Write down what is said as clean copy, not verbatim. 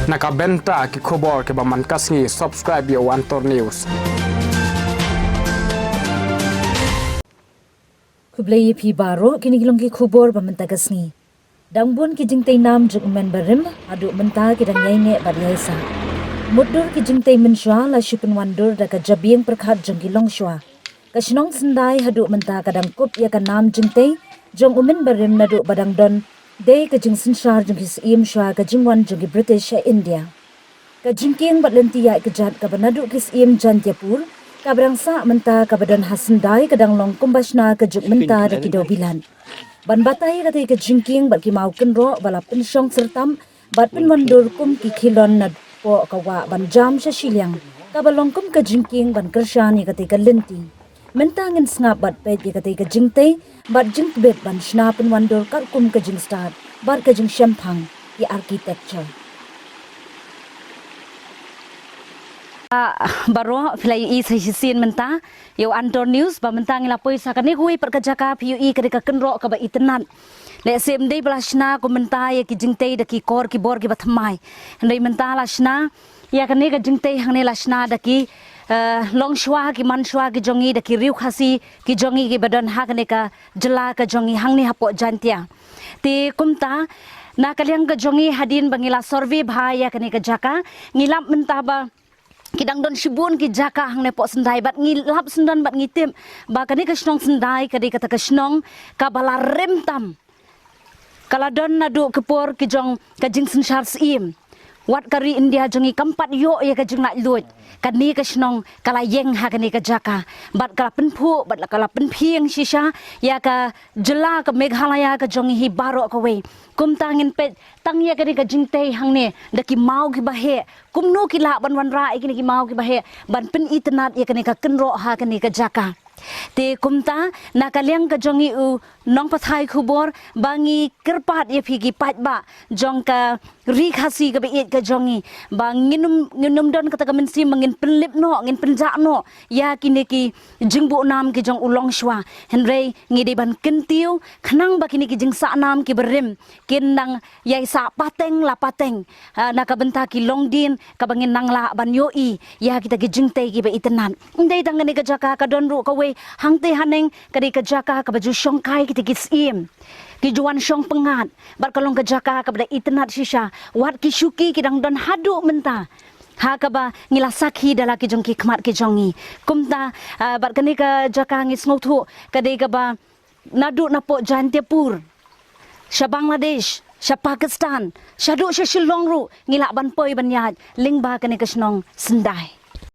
Nakabenta ki khobor ke baman kasngi subscribe yo Antor News. Kublai pi baro kini gilong ki khubor baman tagasngi. Dangbon ki jingtay nam juk men barim adu menta ki dang yai nge bar yai sa. Mudur ki jingtay men shwa la shipun wandur da ka jabieng perkhat jong ki long shwa. Kashnong sendai hadu menta kadang kup ya ka nam jingtay jong umen barim nadu badang don day ka jing sinshar jong ki siem shwa ka jingwan jong ki British India. Ka jingking bat lenti ya ka jat ka banadu ki siem Jantiapur kabrang sa menta kabadan hasendai kadang long kumbashna ka juk menta da ki dobilan. Ban batai kata ke jingking bat ki mau kenro bala pensyong sertam bat penwandur kum ki khilon na po kawa ban jam sya silyang kabalong kum ka jingking ban kersyani kata ke lenti mentangin ngap bat pet ye kata ke jingtei bat jingbet ban shna penwandur kar kum ka jing start bat ka jing syamthang ki architecture baro filai i sin menta yo Antor News ba menta ngila poi sakane hui perkajaka PUI kadika kenro ka ba itenan le sem dei blashna ko menta ye ki jingtei da ki kor ki bor ki batmai ndai menta lashna ya kane ka jingtei hangne lashna da ki long shwa ki man shwa ki jongi da ki riu khasi ki jongi ki badan ha kane ka jela ka jongi hangni hapo jantia ti kumta na kaliang ka jongi hadin bangila survey bhaya kane ka jaka ngilap menta ba kidang don shibun ki jaka hang ne po sendai bat ngilap sendan bat ngitim ba kani kasnong sendai kadi kata kasnong ka bala remtam kala don nadu kepor ki jong ka jing senshar sim wat kari India jongi kampat yo ya ka jing nak lut kani kasnong kala yeng ha kani ka jaka bat kala penpu bat kala penpieng shisha ya ka jela ka Meghalaya ka jongi hi baro ka we kum tangin pet tang ya kani ka jingtei hang ne daki mau ki bahe kum no ki la ban wan ra ikini ki mau ki bahe ban pen itnat ya kani ka kenro ha kani ka jaka te kumta nakaliang ka jongi u nong pathai khubor bangi kerpat ye phigi pat ba jong ka ri khasi ka be ka jongi bang nginum don kata ka mensi mangin penlip no ngin penja no ya kini ki jingbu nam ki jong ulong shwa henrei ngide ban kentiu khnang ba kini ki jing sa nam ki berim kin nang yai sa pateng la pateng naka benta ki longdin ka bangin nang la ban yo i ya kita ki jingtei ki be itenan ndai tangani ka jaka ka don ru ka we hangte haneng kadi ka jaka ka baju shongkai kita ki sim ki juan shong pengat bar kalong ka jaka ka bada itenat shisha wat ki syuki ki dang don hadu menta ha ka ba ngila sakhi dala ki jong ki khmat ki jongi kumta bar kani ka jaka ngis ngothu kadi ka ba nadu napo Jantiapur sha Bangladesh sha Pakistan sha do sha Shillong ru ngila ban poi ban yat lingba kani ka snong sendai